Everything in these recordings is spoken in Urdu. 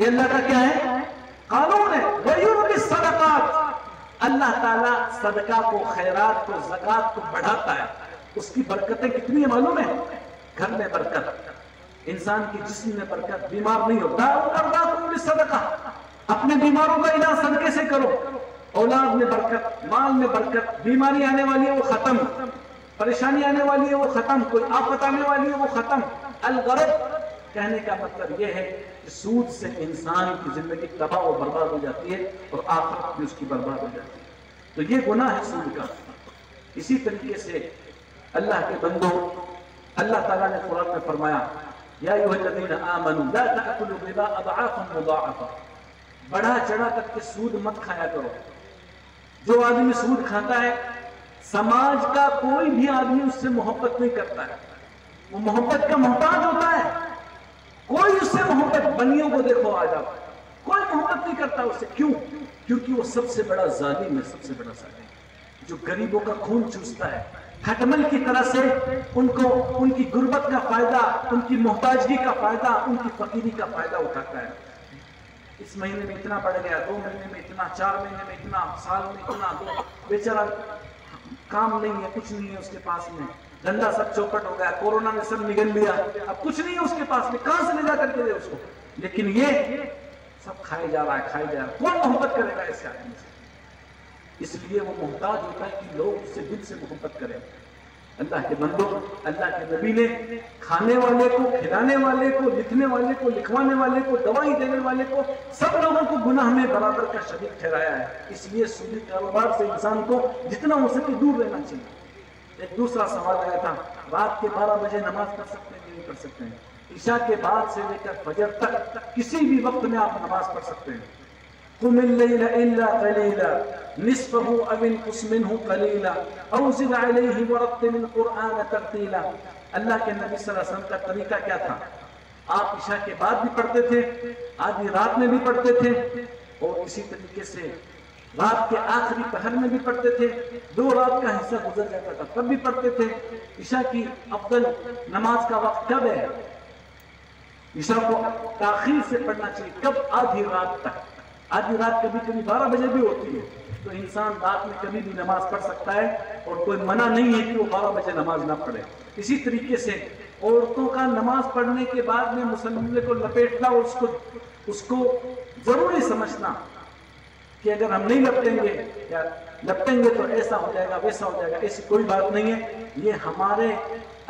یہ اللہ کا کیا ہے؟ قانون ہے. وَيُرْبِ الصَّدَقَاتِ، اللہ تعالیٰ صدقہ کو، خیرات کو، زکوٰۃ کو بڑھاتا ہے. اس کی برکتیں کتنی ہیں معلوم ہے؟ گھر میں برکت، انسان کی جسم میں برکت، بیمار نہیں ہوتا. صدقہ، اپنے بیماروں کا علاج صدقے سے کرو. اولاد میں برکت، مال میں برکت، بیماری آنے والی ہے وہ ختم، پریشانی آنے والی ہے وہ ختم، کوئی آفت آنے والی ہے وہ ختم. الغرض کہنے کا مطلب یہ ہے کہ سود سے انسان کی زندگی تباہ و برباد ہو جاتی ہے اور آخرت بھی اس کی برباد ہو جاتی ہے. تو یہ گناہ ہے سود کا. اسی طریقے سے اللہ کے بندوں، اللہ تعالیٰ نے قرآن میں فرمایا یا ایھا الذین آمنوا لا تأکلوا الربا اضعافا مضاعفا، بڑھا چڑھا کر کے سود مت کھایا کرو. جو آدمی سود کھاتا ہے سماج کا کوئی بھی آدمی اس سے محبت نہیں کرتا ہے، وہ محبت کا محتاج ہوتا ہے. کوئی اس سے محبت، بنیوں کو دیکھو آج آپ، کوئی محبت نہیں کرتا اس سے. کیوں؟ کیونکہ وہ سب سے بڑا ظالم ہے، سب سے بڑا ظالم جو غریبوں کا خون چوستا ہے، کھٹمل کی طرح سے ان کو ان کی غربت کا فائدہ، ان کی محتاجگی کا فائدہ، ان کی فقیری کا فائدہ اٹھاتا ہے. اس مہینے میں اتنا بڑھ گیا، 2 مہینے میں اتنا، 4 مہینے میں اتنا، سال میں اتنا. بیچارہ کام نہیں ہے، کچھ نہیں ہے اس کے پاس میں، دھندا سب چوپٹ ہو گیا، کورونا نے سب نگل لیا، اب کچھ نہیں ہے اس کے پاس میں، کہاں سے لے جا کر کے دے اس کو؟ لیکن یہ سب کھائے جا رہا ہے، کھائے جا رہا ہے. کون محبت کرے گا اس آدمی سے؟ اس لیے وہ محتاج ہوتا ہے کہ لوگ اس سے دل سے محبت کریں. اللہ کے بندوں، اللہ کے نبی نے کھانے والے کو، کھلانے والے کو، لکھنے والے کو، لکھوانے والے کو، دوائی دینے والے کو، سب لوگوں کو گناہ میں برابر کا شریک ٹھہرایا ہے. اس لیے سودی کاروبار سے انسان کو جتنا ہو سکے دور رہنا چاہیے. ایک دوسرا سوال آیا تھا، رات کے 12 بجے نماز پڑھ سکتے ہیں کہ نہیں پڑھ سکتے ہیں؟ عشاء کے بعد سے لے کر فجر تک کسی بھی وقت میں آپ نماز پڑھ سکتے ہیں. قم الليل إلا قليلا نصفه أو انقص منه قليلا أو زد عليه ورتل القرآن ترتيلا. اللہ کے نبی صلی اللہ علیہ وسلم کا طریقہ کیا تھا؟ آپ عشاء کے بعد بھی پڑھتے تھے، آدھی رات میں بھی پڑھتے تھے، اور اسی طریقے سے رات کے آخری پہر میں بھی پڑھتے تھے. 2 رات کا حصہ گزر جاتا تھا تب بھی پڑھتے تھے. عشاء کی افضل نماز کا وقت کب ہے؟ عشاء کو تاخیر سے پڑھنا چاہیے. کب؟ آدھی رات تک. آدھی رات کبھی کبھی 12 بجے بھی ہوتی ہے، تو انسان رات میں کبھی بھی نماز پڑھ سکتا ہے، اور کوئی منع نہیں ہے کہ وہ 12 بجے نماز نہ پڑھے. اسی طریقے سے عورتوں کا نماز پڑھنے کے بعد میں مسلمے کو لپیٹنا اور اس کو ضروری سمجھنا کہ اگر ہم نہیں لپٹیں گے یا لپٹیں گے تو ایسا ہو جائے گا، ویسا ہو جائے گا. ایسی کوئی بات نہیں ہے. یہ ہمارے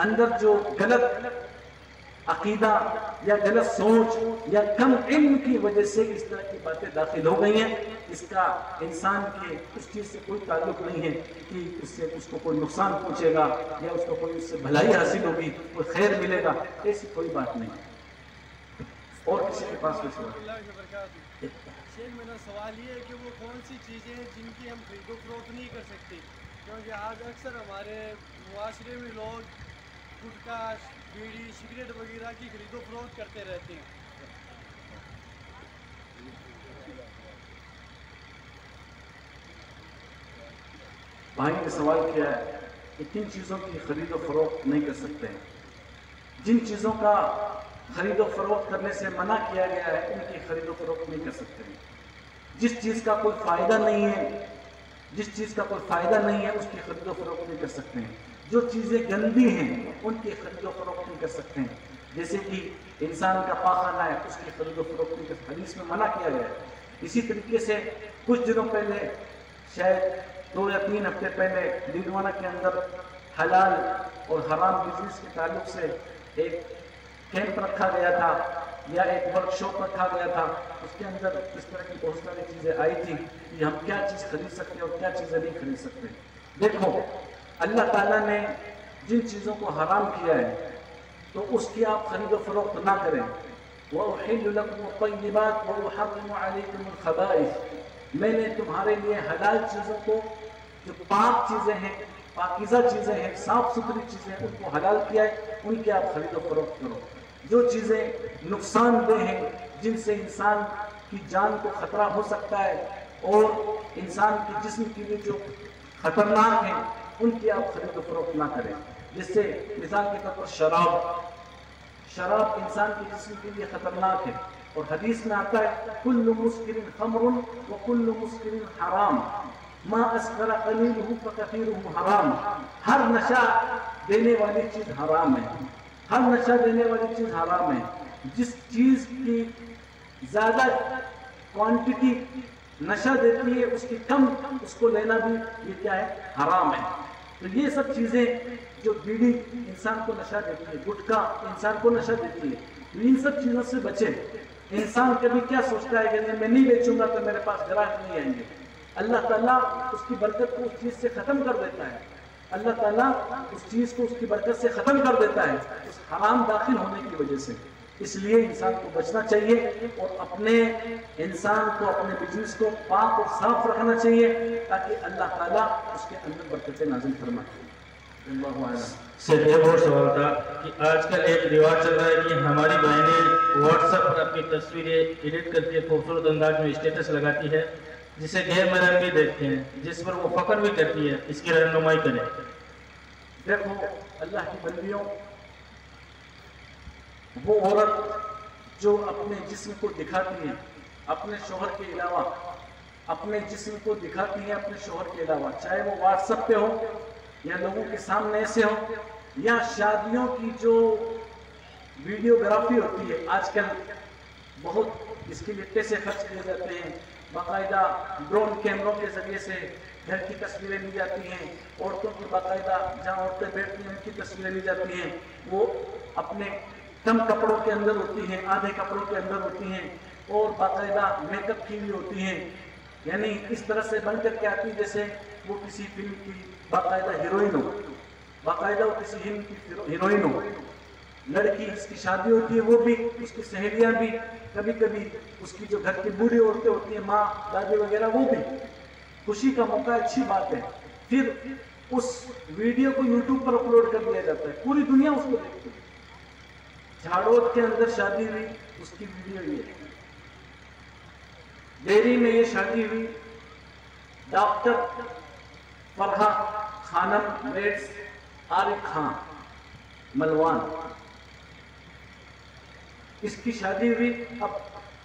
اندر جو غلط عقیدہ یا غلط سوچ یا کم علم کی وجہ سے اس طرح کی باتیں داخل ہو گئی ہیں. اس کا انسان کے اس چیز سے کوئی تعلق نہیں ہے کہ اس کو کوئی نقصان پہنچے گا یا اس کو کوئی اس سے بھلائی حاصل ہوگی، کوئی خیر ملے گا، ایسی کوئی بات نہیں. اور کسی کے پاس کوئی سوال؟ شیخ میرا سوال یہ ہے کہ وہ کون سی چیزیں ہیں جن کی ہم خرید و فروخت نہیں کر سکتے؟ کیونکہ آج اکثر ہمارے معاشرے میں لوگ گٹکا، بیڑی، سگریٹ وغیرہ کی خرید و فروخت کرتے رہتے ہیں. بھائی نے سوال کیا ہے کہ کن چیزوں کی خرید و فروخت نہیں کر سکتے ہیں. جن چیزوں کا خرید و فروخت کرنے سے منع کیا گیا ہے ان کی خرید و فروخت نہیں کر سکتے ہیں. جس چیز کا کوئی فائدہ نہیں ہے، جس چیز کا کوئی فائدہ نہیں ہے اس کی خرید و فروخت نہیں کر سکتے ہیں. جو چیزیں گندی ہیں ان کی خرید و فروخت نہیں کر سکتے ہیں. جیسے کہ انسان کا پاخانہ ہے، اس کی خرید و فروخت نہیں کر سکتے، حدیث میں منع کیا گیا ہے. اسی طریقے سے کچھ دنوں پہلے، شاید 2 یا 3 ہفتے پہلے، لیڈوانہ کے اندر حلال اور حرام بزنس کے تعلق سے ایک کیمپ رکھا گیا تھا یا ایک ورک شاپ رکھا گیا تھا. اس کے اندر اس طرح کی بہت ساری چیزیں آئی تھی کہ ہم کیا چیز خرید سکتے ہیں اور کیا چیزیں نہیں خرید سکتے. دیکھو، اللہ تعالیٰ نے جن چیزوں کو حرام کیا ہے تو اس کی آپ خرید و فروخت نہ کریں. وَأُحِلُّ لَكُمُ الطَّيِّبَاتِ وَأُحَرِّمُ عَلَيْكُمُ الْخَبَائِثَ. میں نے تمہارے لیے حلال چیزوں کو، جو پاک چیزیں ہیں، پاکیزہ چیزیں ہیں، صاف ستھری چیزیں ہیں، ان کو حلال کیا ہے، ان کی آپ خرید و فروخت کرو. جو چیزیں نقصان دہ ہیں، جن سے انسان کی جان کو خطرہ ہو سکتا ہے اور انسان کے جسم کے لیے جو خطرناک ہیں، ان کی آپ خرید و فروخت نہ کریں. جس سے مثال کے طور پر شراب انسان کے جسم کے لیے خطرناک ہے. اور حدیث میں آتا ہے کل مسکر خمر و کل مسکر حرام ما اسکر قلیلہ فکثیرہ حرام. ہر نشہ دینے والی چیز حرام ہے، ہر نشہ دینے والی چیز حرام ہے. جس چیز کی زیادہ کوانٹٹی نشہ دیتی ہے اس کی کم اس کو لینا بھی یہ کیا ہے؟ حرام ہے. تو یہ سب چیزیں جو بیڑی انسان کو نشہ دیتی ہے، گٹکا انسان کو نشہ دیتی ہے، تو ان سب چیزوں سے بچے. انسان کبھی کیا سوچتا ہے کہ میں نہیں بیچوں گا تو میرے پاس گراہک نہیں آئیں گے. اللہ تعالیٰ اس کی برکت کو اس چیز سے ختم کر دیتا ہے. اللہ تعالیٰ اس چیز کو اس کی برکت سے ختم کر دیتا ہے اس حرام داخل ہونے کی وجہ سے. اس لیے انسان کو بچنا چاہیے اور اپنے انسان کو اپنے بزنس کو پاک اور صاف رکھنا چاہیے تاکہ اللہ تعالیٰ اس کے اندر برکتیں نازل فرمائے. اللہ اعلم. صرف ایک اور سوال تھا کہ آج کل ایک رواج چل رہا ہے کہ ہماری بہنیں واٹس ایپ پر اپنی تصویریں ایڈٹ کر کے خوبصورت انداز میں اسٹیٹس لگاتی ہے جسے غیر محرم بھی دیکھتے ہیں، جس پر وہ فخر بھی کرتی ہے. اس کی رہنمائی کریں. دیکھو اللہ کی بندیوں، وہ عورت جو اپنے جسم کو دکھاتی ہے اپنے شوہر کے علاوہ، اپنے جسم کو دکھاتی ہے اپنے شوہر کے علاوہ، چاہے وہ واٹس ایپ پہ ہو یا لوگوں کے سامنے سے ہو یا شادیوں کی جو ویڈیوگرافی ہوتی ہے. آج کل بہت اس کے لیے پیسے خرچ کیے جاتے ہیں. باقاعدہ ڈرون کیمروں کے ذریعے سے گھر کی تصویریں لی جاتی ہیں. عورتوں کی باقاعدہ جہاں عورتیں بیٹھتی ہیں ان کی تصویریں لی جاتی ہیں. وہ اپنے کم کپڑوں کے اندر ہوتی ہیں، آدھے کپڑوں کے اندر ہوتی ہیں اور باقاعدہ میک اپ کی بھی ہوتی ہیں. یعنی اس طرح سے بن کر کے آتی جیسے وہ کسی فلم کی باقاعدہ ہیروئن ہو، باقاعدہ وہ کسی فلم کی ہیروئن ہو. لڑکی جس کی شادی ہوتی ہے وہ بھی، اس کی سہیلیاں بھی، کبھی کبھی اس کی جو گھر کی بوڑھی عورتیں ہوتی ہیں ماں دادی وغیرہ وہ بھی. خوشی کا موقع ہے، اچھی بات ہے. پھر اس ویڈیو کو یوٹیوب پر اپلوڈ کر دیا جاتا ہے، پوری دنیا اس کو دیکھتی ہے. جھاڑوت کے اندر شادی ہوئی، اس کی ویڈیو یہ ہے. ڈیری میں یہ شادی ہوئی، ڈاکٹر فرحہ خانم ریڈز عارف خان ملوان، اس کی شادی ہوئی. اب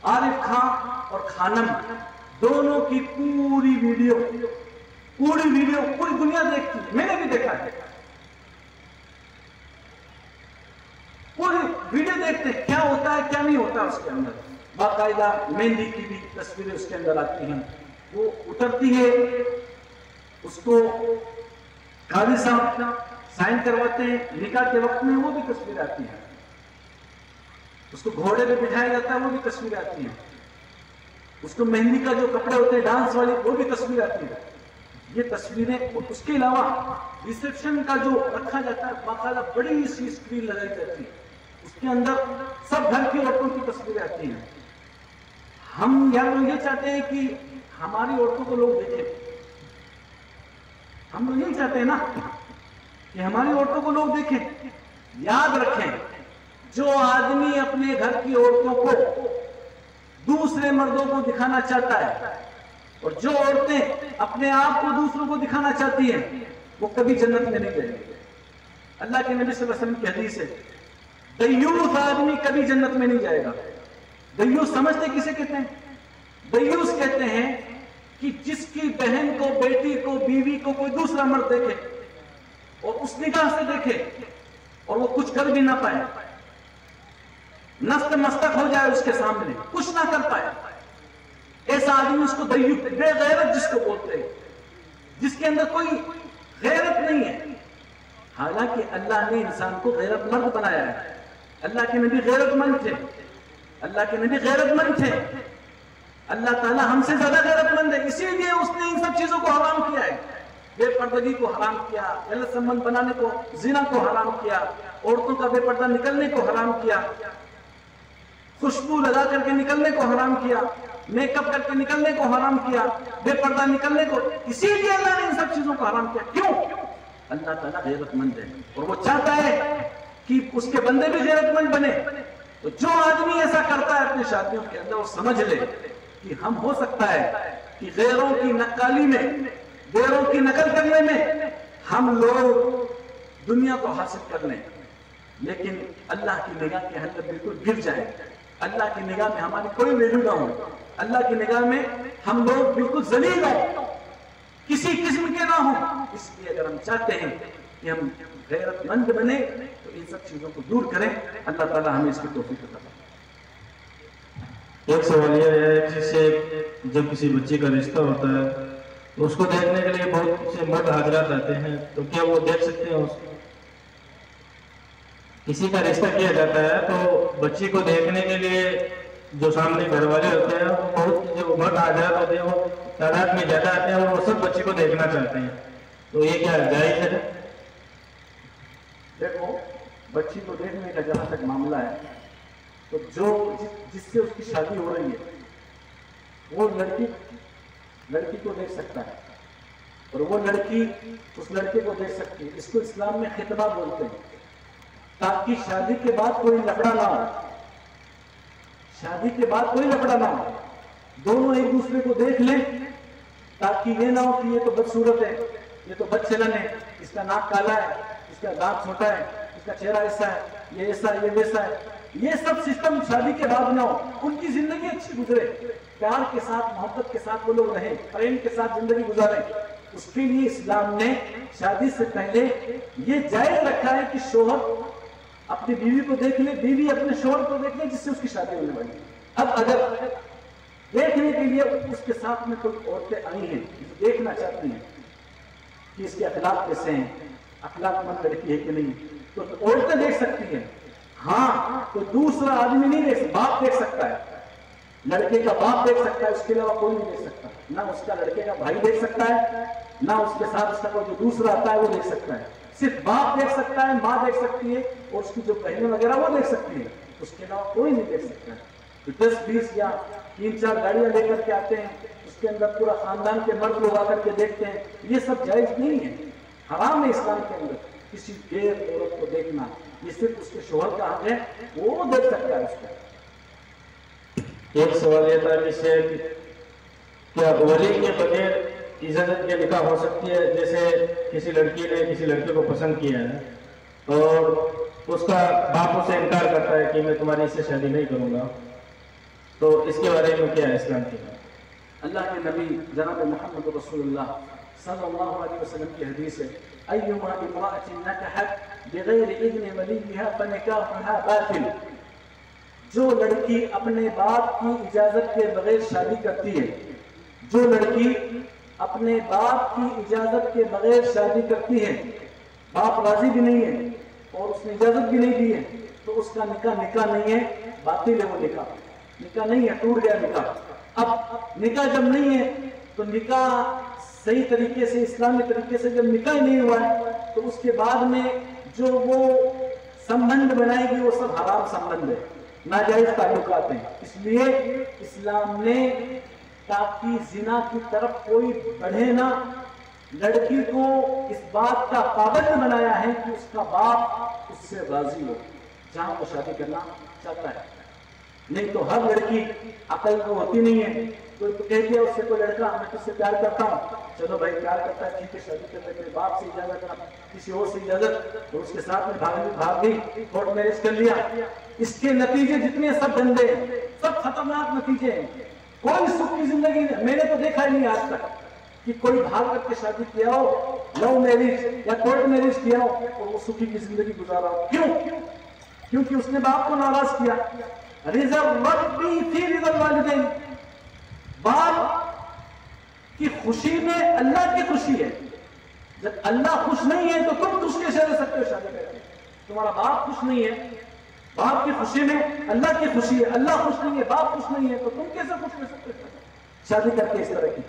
عارف خان اور خانم دونوں کی پوری ویڈیو پوری دنیا دیکھتی ہے. میں نے بھی دیکھا ہے، پوری ویڈیو دیکھتے ہیں کیا ہوتا ہے کیا نہیں ہوتا اس کے اندر. باقاعدہ مہندی کی بھی تصویریں اس کے اندر آتی ہیں. وہ اترتی ہے، اس کو قاضی صاحب سائن کرواتے ہیں نکاح کے وقت میں، وہ بھی تصویریں آتی ہیں. اس کو گھوڑے پہ بٹھایا جاتا ہے، وہ بھی تصویریں آتی ہیں. اس کو مہندی کا جو کپڑے ہوتے ہیں ڈانس والی وہ بھی تصویریں آتی ہیں. یہ تصویریں. اس کے علاوہ ریسیپشن کا جو رکھا جاتا ہے باقاعدہ بڑی سی اسکرین لگائی جاتی ہے، اس کے اندر سب گھر کی عورتوں کی تصویریں آتی ہیں. ہم یہ چاہتے ہیں کہ ہماری عورتوں کو لوگ دیکھیں. ہم لوگ یہی چاہتے ہیں نا کہ ہماری عورتوں کو لوگ دیکھیں. یاد رکھیں، جو آدمی اپنے گھر کی عورتوں کو دوسرے مردوں کو دکھانا چاہتا ہے اور جو عورتیں اپنے آپ کو دوسروں کو دکھانا چاہتی ہیں وہ کبھی جنت میں نہیں جائیں گے. اللہ کے نبی صلی اللہ علیہ وسلم کی حدیث ہے دیوس آدمی کبھی جنت میں نہیں جائے گا. دیوس سمجھتے کسے کہتے ہیں؟ دیوس کہتے ہیں کہ جس کی بہن کو، بیٹی کو، بیوی کو کوئی دوسرا مرد دیکھے اور اس نگاہ سے دیکھے اور وہ کچھ کر بھی نہ پائے، نست مستق ہو جائے اس کے سامنے، کچھ نہ کر پائے. ایسا آدمی اس کو دیوس، بے غیرت جس کو بولتے ہیں، جس کے اندر کوئی غیرت نہیں ہے. حالانکہ اللہ نے انسان کو غیرت مند بنایا ہے. اللہ کے نبی غیرت مند تھے، اللہ کے نبی غیرت مند تھے. اللہ تعالیٰ ہم سے زیادہ غیرت مند ہے، اسی لیے اس نے ان سب چیزوں کو حرام کیا ہے. بے پردگی کو حرام کیا، غلط سنبندھ بنانے کو، زنا کو حرام کیا، عورتوں کا بے پردہ نکلنے کو حرام کیا، خوشبو لگا کر کے نکلنے کو حرام کیا، میک اپ کر کے نکلنے کو حرام کیا، بے پردہ نکلنے کو. اسی لیے اللہ نے ان سب چیزوں کو حرام کیا. کیوں؟ اللہ تعالیٰ غیرت مند ہے اور وہ چاہتا ہے کہ اس کے بندے بھی غیرت مند بنے. تو جو آدمی ایسا کرتا ہے اپنی شادیوں کے اندر، وہ سمجھ لے کہ ہم ہو سکتا ہے کہ غیروں کی نقالی میں، غیروں کی نقل کرنے میں ہم لوگ دنیا کو حاصل کر لیں، لیکن اللہ کی نگاہ کے اندر بالکل گر جائیں. اللہ کی نگاہ میں ہماری کوئی ویلیو نہ ہو، اللہ کی نگاہ میں ہم لوگ بالکل ذلیل ہوں، کسی قسم کے نہ ہوں. اس لیے اگر ہم چاہتے ہیں کہ ہم غیرت مند بنے تو ان سب چیزوں کو دور کریں. اللہ تعالیٰ ہمیں اس کی توفیق عطا فرمائے. ایک سوال یہ ہے، جسے جب کسی بچے کا رشتہ ہوتا ہے تو اس کو دیکھنے کے لیے بہت سے مرد حضرات آتے ہیں، تو کیا وہ دیکھ سکتے ہیں؟ کسی کا رشتہ کیا جاتا ہے تو بچی کو دیکھنے کے لیے جو سامنے گھر والے ہوتے ہیں وہ بہت جو مرد حضرات ہوتے ہیں وہ تعداد میں زیادہ آتے ہیں اور وہ سب بچی کو دیکھنا چاہتے ہیں، تو یہ کیا جائز ہے؟ دیکھو، بچی کو دیکھنے کا جہاں تک معاملہ ہے تو جو جس سے اس کی شادی ہو رہی ہے وہ لڑکی کو دیکھ سکتا ہے اور وہ لڑکی اس لڑکے کو دیکھ سکتی ہے. اس کو اسلام میں خطبہ بولتے ہیں، تاکہ شادی کے بعد کوئی لفڑا نہ ہو. شادی کے بعد کوئی لفڑا نہ ہو، دونوں ایک دوسرے کو دیکھ لیں، تاکہ یہ نہ ہو کہ یہ تو بدصورت ہے، یہ تو بد چلن ہے، اس کا ناک کالا ہے، اس کا دانت چھوٹا ہے، اس کا چہرہ ایسا ہے، یہ ایسا ہے، یہ ویسا ہے. یہ سب سسٹم شادی کے بعد نہ ہو. ان کی زندگی اچھی گزرے، پیار کے ساتھ محبت کے ساتھ وہ لوگ رہیں، پریم کے ساتھ زندگی گزاریں. اس کے لیے اسلام نے شادی سے پہلے یہ جائز رکھا ہے کہ شوہر اپنی بیوی کو دیکھ لے، بیوی اپنے شوہر کو دیکھ لے جس سے اس کی شادی ہونے والی ہے. اب اگر دیکھنے کے لیے اس کے ساتھ میں کوئی عورتیں آئی ہیں جو دیکھنا چاہتی ہیں کہ اس کے اخلاق کیسے ہیں، اخلاق مند لڑکی ہے کہ نہیں، تو عورتیں دیکھ سکتی ہیں. ہاں، تو دوسرا آدمی نہیں دیکھ سکتا، باپ دیکھ سکتا ہے. لڑکے کا باپ دیکھ سکتا ہے، اس کے علاوہ کوئی نہیں دیکھ سکتا. نہ اس کا لڑکے کا بھائی دیکھ سکتا ہے، نہ اس کے ساتھ اس کا کوئی جو دوسرا آتا ہے وہ دیکھ سکتا ہے. صرف باپ دیکھ سکتا ہے، ماں دیکھ سکتی ہے اور اس کی جو بہنیں وغیرہ وہ دیکھ سکتی ہے. اس کے علاوہ کوئی نہیں دیکھ سکتا ہے. 10-20 یا 3-4 گاڑیاں لے کر کے آتے ہیں، اس کے اندر پورا خاندان کے مرد لوگ آ کر کے دیکھتے ہیں. یہ سب جائز نہیں ہے، حرام ہے اسلام کے اندر کسی غیر عورت کو دیکھنا. یہ صرف اس کے شوہر کا حق ہے، وہ دیکھ سکتا ہے اس کو. ایک سوال یہ تھا کہ کیا ولی کے بغیر اجازت کے نکاح ہو سکتی ہے؟ جیسے کسی لڑکی نے کسی لڑکے کو پسند کیا ہے اور اس کا باپ اسے انکار کرتا ہے کہ میں تمہاری اس سے شادی نہیں کروں گا، تو اس کے بارے میں کیا ہے اسلام کی بات؟ اللہ کے نبی جناب محمد رسول اللہ صلی اللہ علیہ وسلم کی حدیث ہے، ایما امرأۃ نکحت بغیر اذن ولیها فنکاحها باطل. جو لڑکی اپنے باپ کی اجازت کے بغیر شادی کرتی ہے، جو لڑکی اپنے باپ کی اجازت کے بغیر شادی کرتی ہے، باپ راضی بھی نہیں ہے اور اس نے اجازت بھی نہیں دی ہے، تو اس کا نکاح نہیں ہے، باطل ہے. وہ نکاح نہیں ہے، ٹوٹ گیا نکاح. اب نکاح جب نہیں ہے تو نکاح صحیح طریقے سے اسلامی طریقے سے جب نکاح نہیں ہوا ہے تو اس کے بعد میں جو وہ سمبند بنائے گی وہ سب حرام سمبند ہے، ناجائز تعلقات ہیں. اس لیے اسلام نے تاکہ زنا کی طرف کوئی بڑھے نہ، لڑکی کو اس بات کا پابند بنایا ہے کہ اس کا باپ اس سے راضی ہو جہاں وہ شادی کرنا چاہتا ہے. نہیں تو ہر لڑکی عقل کو ہوتی نہیں ہے. کوئی کہتی ہے اس سے کوئی لڑکا میں تجھ سے پیار کرتا ہوں، چلو بھائی پیار کرتا ہے ٹھیک ہے، شادی کرنے کے باپ سے اجازت، کسی اور سے اجازت، اور اس کے ساتھ میں بھاگ گئی، کورٹ میرج کر لیا. اس کے نتیجے جتنے سب گندے ہیں، سب خطرناک نتیجے ہیں. کوئی سکھ کی زندگی میں نے تو دیکھا ہی نہیں آج تک کہ کوئی بھاگ کر کے شادی کیا ہو، لو میرج یا کورٹ میرج کیا ہو اور وہ سکھی کی زندگی گزارا ہو. کیوں؟ کیونکہ اس نے باپ کو ناراض کیا. رضا ربی فی رضا الوالدین، باپ کی خوشی میں اللہ کی خوشی ہے. جب اللہ خوش نہیں ہے تو تم کس کے شادی سکتے ہو شادی کر کے؟ تمہارا باپ خوش نہیں ہے، باپ کی خوشی میں اللہ کی خوشی ہے. اللہ خوش نہیں ہے، باپ خوش نہیں ہے تو تم کیسے خوش رہ سکتے ہو شادی کر کے؟ اس طرح کی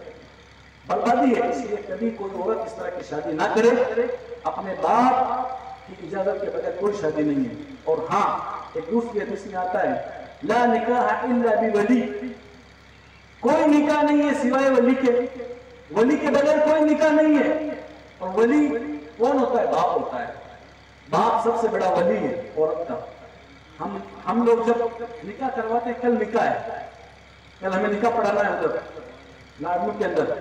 بربادی ہے. اس لیے کبھی کوئی عورت اس طرح کی شادی نہ کرے. اپنے باپ کی اجازت کے بغیر کوئی شادی نہیں ہے. اور ہاں، ایک دوسری حدیث میں آتا ہے لا نکاح الا بولی، کوئی نکاح نہیں ہے سوائے ولی کے. ولی کے بغیر کوئی نکاح نہیں ہے. اور ولی کون ہوتا ہے؟ باپ ہوتا ہے. باپ سب سے بڑا ولی ہے عورت کا. ہم لوگ جب نکاح کرواتے ہیں، کل نکاح ہے، کل ہمیں نکاح پڑھانا ہے ادھر لاڈو کے اندر.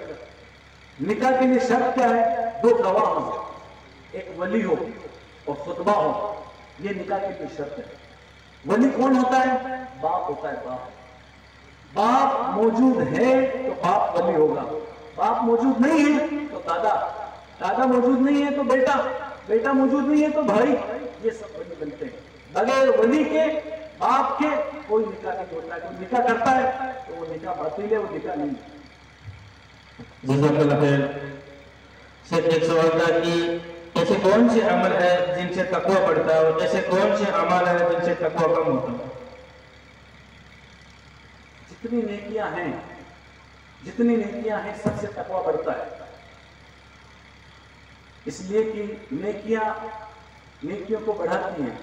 نکاح کے لیے شرط کیا ہے؟ 2 گواہ ہو، ایک ولی ہو اور خطبہ ہو. یہ نکاح کے لیے شرط ہے. ولی کون ہوتا ہے؟ باپ ہوتا ہے، باپ۔ باپ موجود ہے تو باپ ولی ہوگا، باپ موجود نہیں ہے تو دادا، دادا موجود نہیں ہے تو بیٹا، بیٹا موجود نہیں ہے تو بھائی، یہ سب ولی بنتے ہیں۔ بغیر ولی کے، باپ کے کوئی نکاح نہیں ہوتا ہے۔ کوئی نکاح کرتا ہے تو وہ نکاح باطل ہے، وہ نکاح نہیں ہے۔ جزاک اللہ خیر۔ سر ایک سوال تھا کہ ایسے کون سے عمل ہے جن سے تقوی بڑھتا ہے اور ایسے کون سے عمل ہے جن سے تقوی کم ہوتا ہے؟ جتنی نیکیاں ہیں، جتنی نیکیاں ہیں سب سے تقوی بڑھتا ہے، اس لیے کہ نیکیاں نیکیوں کو بڑھاتی ہیں۔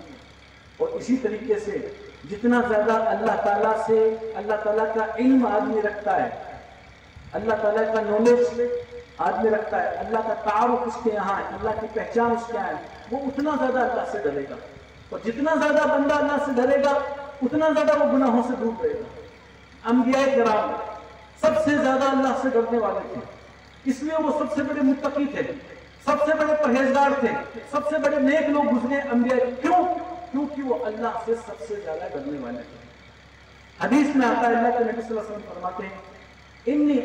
اور اسی طریقے سے جتنا زیادہ اللہ تعالیٰ سے، اللہ تعالیٰ کا علم آدمی رکھتا ہے، اللہ تعالیٰ کا نالج آدمی رکھتا ہے، اللہ کا تعارف اس کے یہاں ہے، اللہ کی پہچان اس کے یہاں ہے، وہ اتنا زیادہ اللہ سے ڈرے گا۔ اور جتنا زیادہ بندہ اللہ سے ڈرے گا اتنا زیادہ وہ گناہوں سے دور رہے گا۔ انبیاء کرام سب سے زیادہ اللہ سے ڈرنے والے تھے، اس لیے وہ سب سے بڑے متقی تھے، سب سے بڑے پرہیزگار تھے، سب سے بڑے نیک لوگ گزرے انبیاء۔ کیوں؟ کیونکہ وہ اللہ سے سب سے زیادہ ڈرنے والے تھے۔ حدیث میں آتا ہے، اللہ کے نبی صلی اللہ علیہ وسلم فرماتے ہیں، انی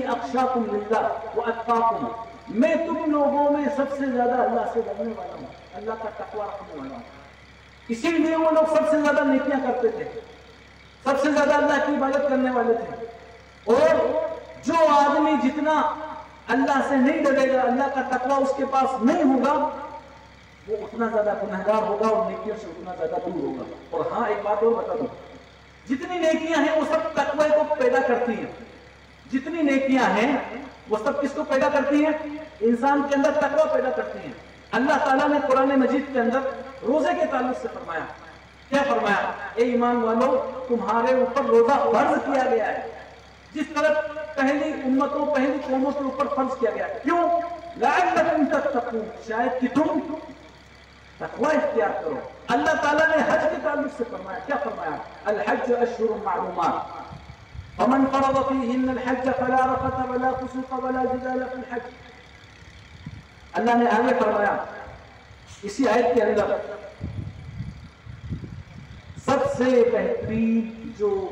اخشاکم للہ واتقاکم، میں تم لوگوں میں سب سے زیادہ اللہ سے ڈرنے والا ہوں، اللہ کا تقوی رکھنے والا ہوں۔ اسی لیے وہ لوگ سب سے زیادہ نیکیاں کرتے تھے، سب سے زیادہ اللہ کی عبادت کرنے والے تھے۔ اور جو آدمی جتنا اللہ سے نہیں ڈرے گا، اللہ کا تقوی اس کے پاس نہیں ہوگا، وہ اتنا زیادہ گنہگار ہوگا اور نیکیوں سے اتنا زیادہ دور ہوگا۔ اور ہاں ایک بات اور بتا دوں، جتنی نیکیاں ہیں وہ سب تقوی کو پیدا کرتی ہیں، جتنی نیکیاں ہیں وہ سب کس کو پیدا کرتی ہیں؟ انسان کے اندر تقوی پیدا کرتی ہیں۔ اللہ تعالیٰ نے قرآن مجید کے اندر روزے کے تعلق سے فرمایا، کیا فرمایا؟ اے ایمان والو، تمہارے اوپر روزہ فرض کیا گیا ہے، جس طرح پہلی امتوں، پہلی قوموں کے اوپر فرض کیا گیا ہے۔ کیوں؟ لعلکم تتقون، شاید کہ تم تقوی اختیار کرو۔ اللہ تعالیٰ نے حج کے تعلق سے فرمایا، کیا فرمایا؟ الحج اشہر معلومات، فمن فرض فیہن الحج فلا رفث ولا فسوق ولا جدال فی الحج۔ اللہ نے آگے فرمایا اسی آیت کے اندر، سب سے بہترین جو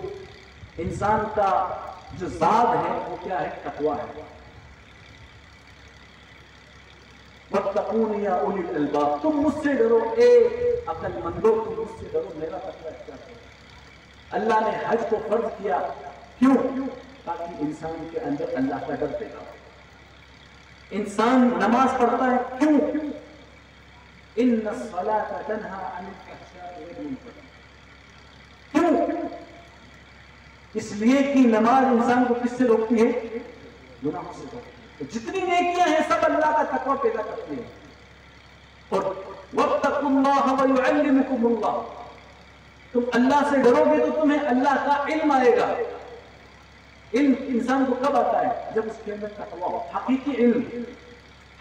انسان کا جو زاد ہے وہ کیا ہے؟ تقوی ہے۔ وَاتَّقُونِ يَا أُولِي الْأَلْبَابِ، تم مجھ سے ڈرو اے عقل مندو، تم مجھ سے ڈرو، میرا تقوی اختیار کرو۔ اللہ نے حج کو فرض کیا، کیوں؟ تاکہ انسان کے اندر اللہ کا ڈر پیدا ہو۔ انسان نماز پڑھتا ہے کیوں؟ إِنَّ الصَّلَاةَ تَنْهَى عَنِ الْفَحْشَاءِ وَالْمُنكَرِ، کیوں؟ اس لیے کہ نماز انسان کو کس سے روکتی ہے؟ گناہوں سے روکتی ہے۔ جتنی نیکیاں ہیں سب اللہ کا تقوی پیدا کرتی ہیں۔ اور وَاتَّقُوا اللَّهَ وَيُعَلِّمُكُمُ اللَّهُ، تم اللہ سے ڈرو گے تو تمہیں اللہ کا علم آئے گا۔ علم انسان کو کب آتا ہے؟ جب اس کے اندر تقوی ہو، حقیقی علم۔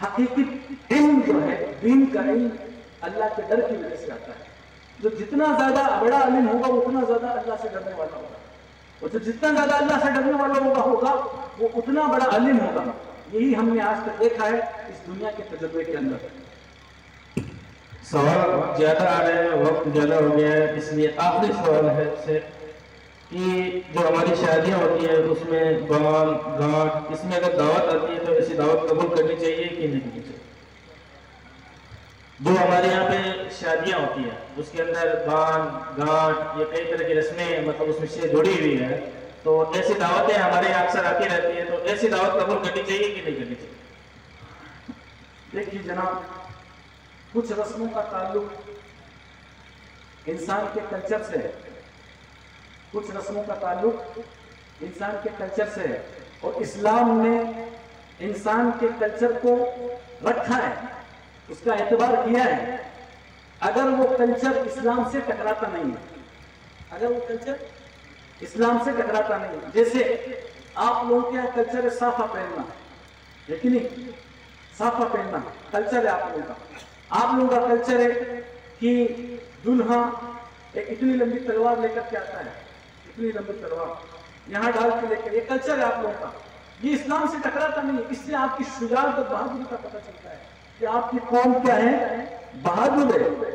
حقیقی علم جو ہے دین کا علم، اللہ کے ڈر کی وجہ سے آتا ہے۔ جو جتنا زیادہ بڑا علم ہوگا وہ اتنا زیادہ اللہ سے ڈرنے والا ہوگا، اور جو جتنا زیادہ اللہ سے ڈرنے والا ہوگا وہ اتنا بڑا علم ہوگا۔ یہی ہم نے آج تک دیکھا ہے اس دنیا کے تجربے کے اندر۔ سوال زیادہ آ رہے ہیں، وقت زیادہ ہو گیا ہے، اس لیے آخری سوال ہے سے کہ جو ہماری شادیاں ہوتی ہیں اس میں بال گانٹ، اس میں اگر دعوت آتی ہے تو ایسی دعوت قبول کرنی چاہیے کہ نہیں کرنی چاہیے؟ جو ہمارے یہاں پہ شادیاں ہوتی ہیں اس کے اندر بال گانٹ، یہ کئی طرح کی رسمیں مطلب اس میں سے جڑی ہوئی ہے، تو ایسی دعوتیں ہمارے یہاں اکثر آتی رہتی ہیں، تو ایسی دعوت قبول کرنی چاہیے کہ نہیں کرنی چاہیے؟ دیکھیے جناب، کچھ رسموں کا تعلق انسان کے کلچر سے ہے، کچھ رسموں کا تعلق انسان کے کلچر سے ہے، اور اسلام نے انسان کے کلچر کو رکھا ہے، اس کا اعتبار کیا ہے۔ اگر وہ کلچر اسلام سے ٹکراتا نہیں ہے، اگر وہ کلچر اسلام سے ٹکراتا نہیں ہے، جیسے آپ لوگوں کے کلچر ہے صافہ پہننا، لیکن نہیں، صافہ پہننا کلچر ہے آپ لوگوں کا۔ آپ لوگوں کا کلچر ہے کہ دلہا ایک اتنی لمبی تلوار لے کر کے آتا ہے، اتنی لمبی تلوار یہاں ڈال کے لے کر، یہ کلچر ہے آپ لوگوں کا، یہ اسلام سے ٹکراتا نہیں ہے۔ اس سے آپ کی شجاعت اور بہادری کا پتہ چلتا ہے کہ آپ کی قوم کیا ہے، بہادر ہے۔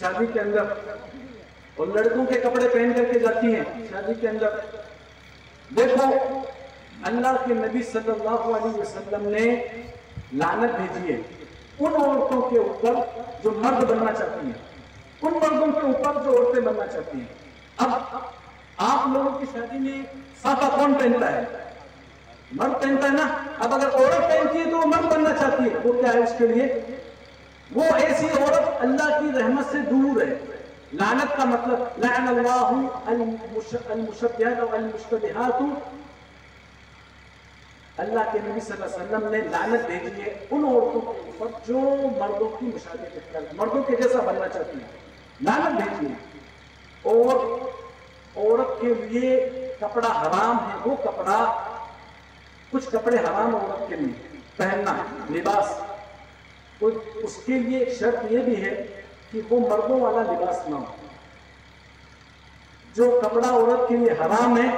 شادی کے اندر، اور لڑکوں کے کپڑے پہن کر کے جاتی ہیں شادی کے اندر. دیکھو اللہ کے نبی صلی اللہ علیہ وسلم نے لعنت بھیجی ہے ان عورتوں کے اوپر جو مرد بننا چاہتی ہیں، ان مردوں کے اوپر جو عورتیں بننا چاہتی ہیں. اب آپ لوگوں کی شادی میں صافہ کون پہنتا ہے؟ مرد پہنتا ہے نا. اب اگر عورت پہنتی ہے تو وہ مرد بننا چاہتی ہے، وہ کیا ہے اس کے لیے؟ وہ ایسی عورت اللہ کی رحمت سے دور ہے. لعنت کا مطلب لعن اللہ المشبہات و المشتبہات. اللہ کے نبی صلی اللہ علیہ وسلم نے لعنت بھیجی ہے ان عورتوں کے اوپر جو مردوں کی مشابہت کرتی ہیں، مردوں کے جیسا بننا چاہتی ہیں. لعنت بھیجی ہے. اور عورت کے لیے کپڑا حرام ہے. وہ کپڑا، کچھ کپڑے حرام عورت کے لیے پہننا، لباس. اس کے لیے شرط یہ بھی ہے کہ وہ مردوں والا لباس نہ ہو. جو کپڑا عورت کے لیے حرام ہے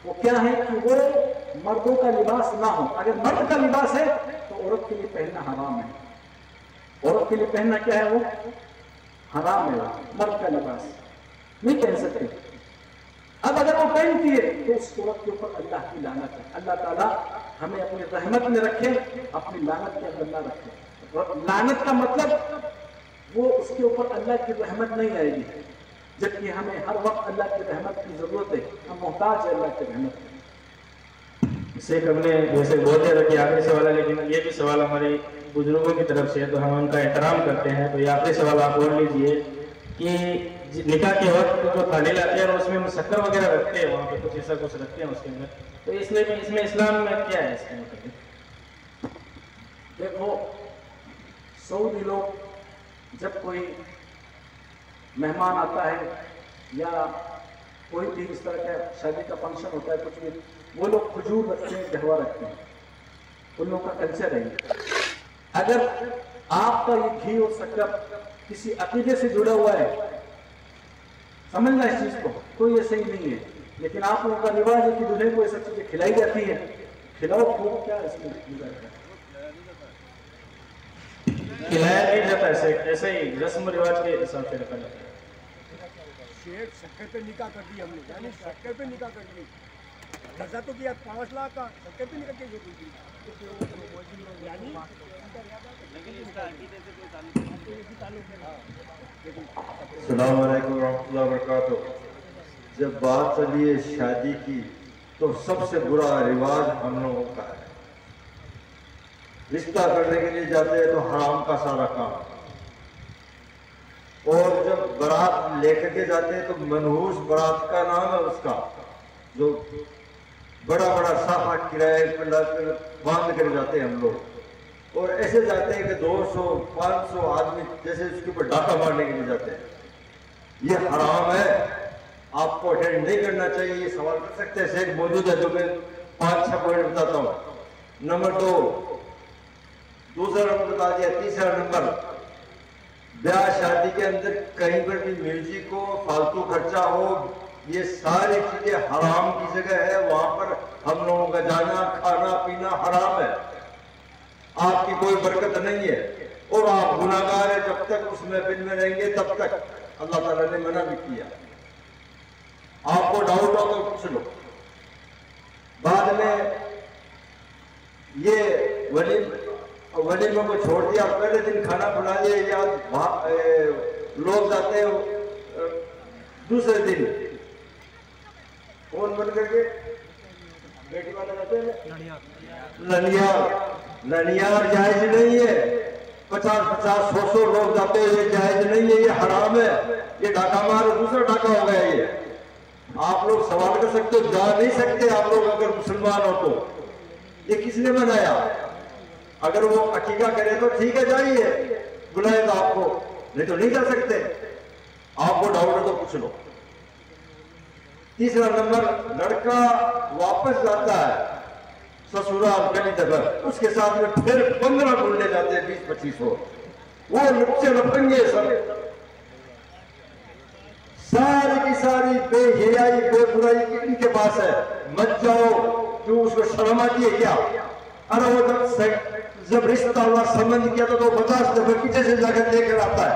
وہ کیا ہے کہ وہ مردوں کا لباس نہ ہو. اگر مرد کا لباس ہے تو عورت کے لیے پہننا حرام ہے. عورت کے لیے پہننا کیا ہے؟ وہ حرام ہے. مرد کا لباس نہیں پہن سکتے. اب اگر وہ پہنتی ہے تو اس عورت کے اوپر اللہ کی لعنت ہے. اللہ تعالیٰ ہمیں اپنی رحمت میں رکھے، اپنی لعنت کے اندر نہ رکھے. لعنت کا مطلب وہ اس کے اوپر اللہ کی رحمت نہیں آئے گی، جبکہ ہمیں ہر وقت اللہ کی رحمت کی ضرورت ہے. ہم محتاج ہے اللہ کی رحمت کی. اسے ہم نے جیسے بولتے رہے کہ آخری سوال ہے، لیکن یہ بھی سوال ہمارے بزرگوں کی طرف سے ہے تو ہم ان کا احترام کرتے ہیں. تو یہ آخری سوال آپ بول لیجئے کہ نکاح کے وقت جو تھالی لاتے ہیں اور اس میں مسکر وغیرہ رکھتے ہیں، وہاں پہ کچھ ایسا کچھ رکھتے ہیں اس کے اندر، تو اس میں اسلام میں کیا ہے اس کے مطلب؟ دیکھو سعودی لوگ جب کوئی مہمان آتا ہے یا کوئی بھی اس طرح کا شادی کا فنکشن ہوتا ہے کچھ بھی، وہ لوگ کھجور رکھتے ہیں، قہوہ رکھتے ہیں. ان لوگوں کا کلچر ہے. اگر آپ کا یہ گھی اور شکر کسی عقیدے سے جڑا ہوا ہے، سمجھنا اس چیز کو، تو یہ صحیح نہیں ہے. لیکن آپ لوگوں کا رواج ہے کہ دلہے کو یہ سب چیزیں کھلائی جاتی ہیں. کھلاؤ خوب، کیا اس میں کھلایا نہیں جاتا، ایسے ہی رسم و رواج کے حساب سے رکھا جاتا ہے. شیخ شکر پہ نکاح کر دی ہم نے، یعنی شکر پہ نکاح کر دی. قرضہ تو کیا 5 لاکھ کا، شکر پہ نکاح کی دی. یعنی السلام علیکم ورحمۃ اللہ وبرکاتہ. جب بات چلی ہے شادی کی تو سب سے برا رواج ہم لوگوں کا ہے. رشتہ کرنے کے لیے جاتے ہیں تو حرام کا سارا کام، اور جب برات لے کر کے جاتے ہیں تو منحوس برات کا نام ہے اس کا، جو بڑا بڑا صافہ کرائے پہ باندھ کر جاتے ہیں ہم لوگ. اور ایسے جاتے ہیں کہ 200-500 آدمی جیسے اس کے اوپر ڈاکہ مارنے کے لیے جاتے ہیں. یہ حرام ہے، آپ کو اٹینڈ نہیں کرنا چاہیے. یہ سوال کر سکتے ہیں، شیخ موجود ہے جو میں 5-6 پوائنٹ بتاتا ہوں. نمبر 2، دوسرا نمبر بتا دیا. تیسرا نمبر، بیاہ شادی کے اندر کہیں پر بھی میوزک ہو، فالتو خرچہ ہو، یہ ساری چیزیں حرام کی جگہ ہے. وہاں پر ہم لوگوں کا جانا، کھانا پینا حرام ہے. آپ کی کوئی برکت نہیں ہے اور آپ گناہگار ہیں. جب تک اس محفل میں رہیں گے تب تک اللہ تعالیٰ نے منع بھی کیا. آپ کو ڈاؤٹ ہو تو پوچھ لو. بعد میں یہ ولیمہ کو چھوڑ دیا، پہلے دن کھانا بنا لیا، یا لوگ جاتے ہیں دوسرے دن کون بن کر کے بیٹی والا جاتے ہیں لنیار جائز نہیں ہے. 50-100 لوگ جاتے ہیں، یہ جائز نہیں ہے، یہ حرام ہے. یہ ڈاکہ مار دوسرا ڈاکہ ہو گیا. یہ آپ لوگ سوال کر سکتے ہو، جا نہیں سکتے آپ لوگ اگر مسلمان ہو تو. یہ کس نے بنایا؟ اگر وہ عقیقہ کرے تو ٹھیک ہے جائیے، بلائے تو آپ کو، نہیں تو نہیں جا سکتے. آپ کو ڈاؤٹ ہے تو پوچھ لو. تیسرا نمبر، لڑکا واپس جاتا ہے سسرال پہلی دفعہ، اس کے ساتھ میں پھر 15 ڈھونڈنے جاتے ہیں، 20-25 وہ لچے لپنگے سب، ساری کی ساری بے حیائی بے برائی ان کے پاس ہے. مت جاؤ، جو اس کو شرم آتی ہے کیا؟ ارے وہ جب رشتہ اللہ سمجھ کیا تو 50 دفعہ پیچھے سے جا کر لے کر آتا ہے.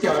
4